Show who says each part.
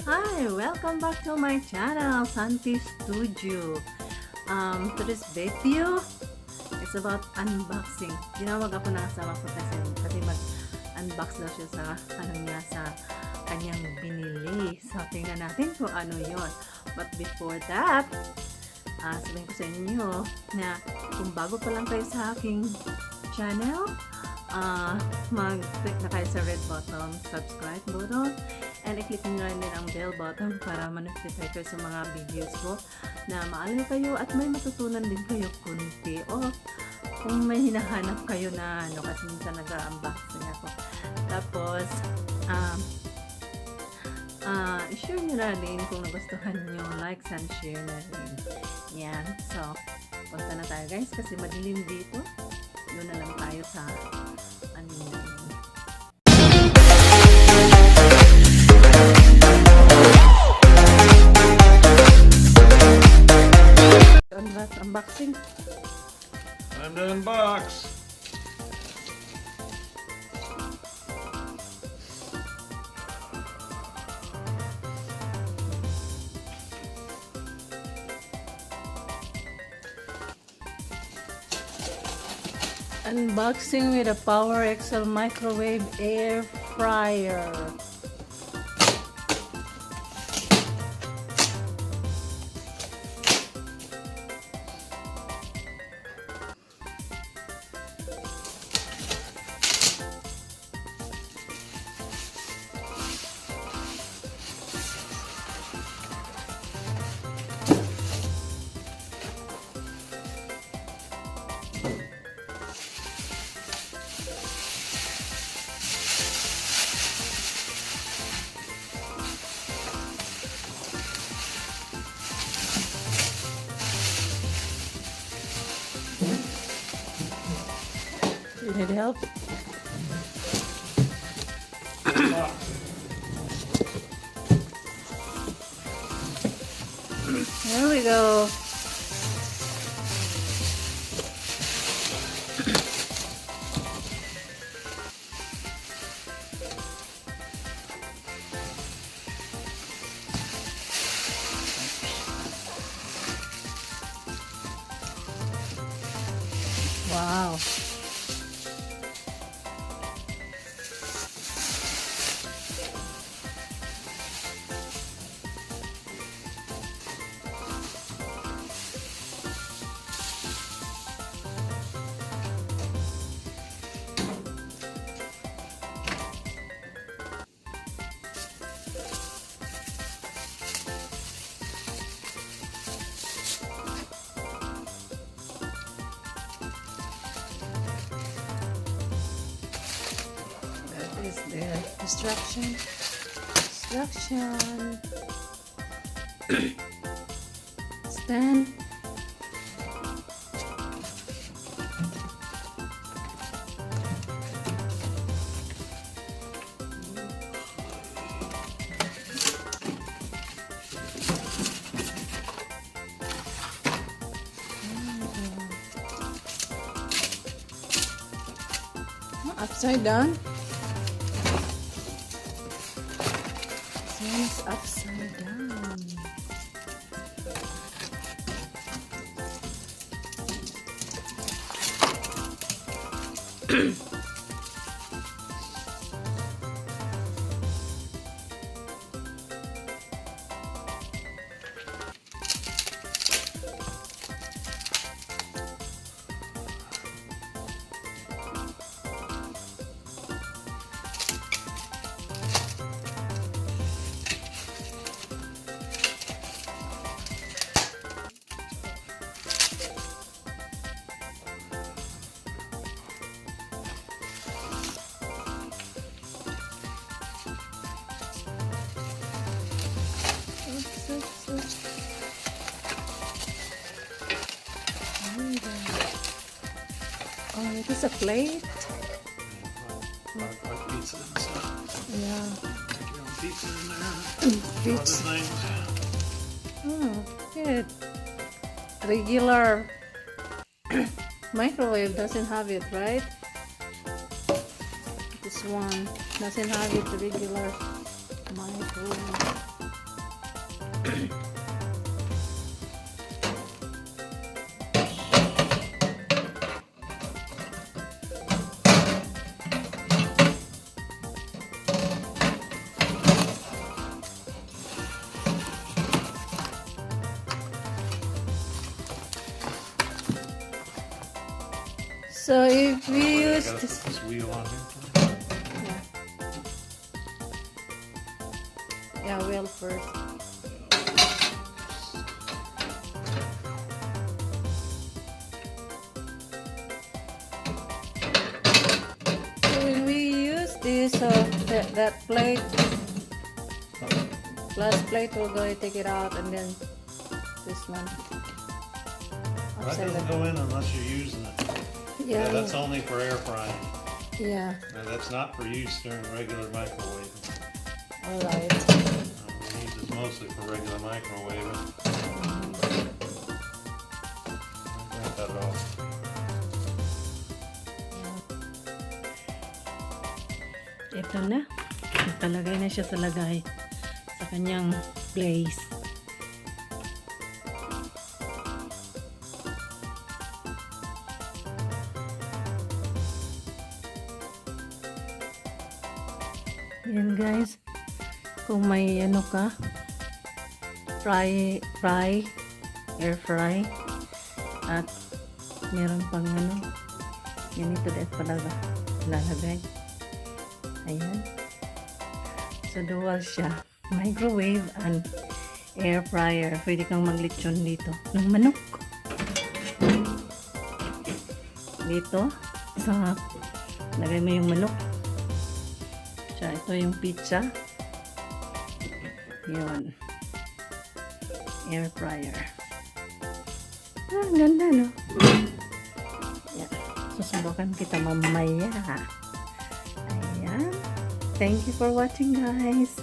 Speaker 1: Hi, welcome back to my channel, Santi Studio. Today's video is about unboxing. Tinawag ako ng asawa ko kasi mag-unbox daw siya sa kanyang binili. So, tingnan natin kung ano yon. But before that, sabihin ko sa inyo na kung bago pa lang kayo sa aking channel, mag-click na kayo sa red button, subscribe button, and i-click nyo rin din ang bell button para ma-notify kayo sa mga videos ko na maalaw kayo at may matutunan din kayo kunti o kung may hinahanap kayo na kasi minsan nag-unboxing ako. Tapos, i-share nyo na rin kung nagustuhan nyo, like and share na rin. Yan. So, punta na tayo guys kasi madilim dito. Doon na lang tayo sa unboxing.
Speaker 2: Time to unbox.
Speaker 1: Unboxing with a Power XL microwave air fryer. You need help? There we go. Wow. Is the instruction stand. Upside down. It's upside down. Oh, it is a plate.
Speaker 2: Like pizza and stuff.
Speaker 1: Yeah.
Speaker 2: Make your own pizza in there. Other
Speaker 1: Pizza.
Speaker 2: things.
Speaker 1: Oh, good. Regular microwave doesn't have it, right? This one doesn't have it, regular microwave. So if we
Speaker 2: I
Speaker 1: use
Speaker 2: gotta
Speaker 1: this,
Speaker 2: put this wheel on here.
Speaker 1: yeah, well first. So when we use this, that plate, glass plate, we're going to take it out, and then this one.
Speaker 2: That
Speaker 1: Upside
Speaker 2: doesn't
Speaker 1: down.
Speaker 2: go in unless you're using it.
Speaker 1: Yeah,
Speaker 2: That's only for air frying.
Speaker 1: yeah.
Speaker 2: Now, that's not for use during regular microwaving.
Speaker 1: All right.
Speaker 2: We use this mostly for regular microwaving. I'm gonna cut it off.
Speaker 1: Ito na. Nakalagay na siya sa lagay sa kanyang place. Yan guys. Kung may ano ka, air fry, at meron pang ano, ganito din palaga lalagay. Ayan. So, dual siya. Microwave and air fryer. Pwede kang maglitsyon dito ng manok. Dito. Sa lagay mo yung manok. Siya, ito yung pizza. Yun. Air fryer. Ah, ganda, no? Yan. Susubukan kita mamaya. Ayan. Thank you for watching, guys.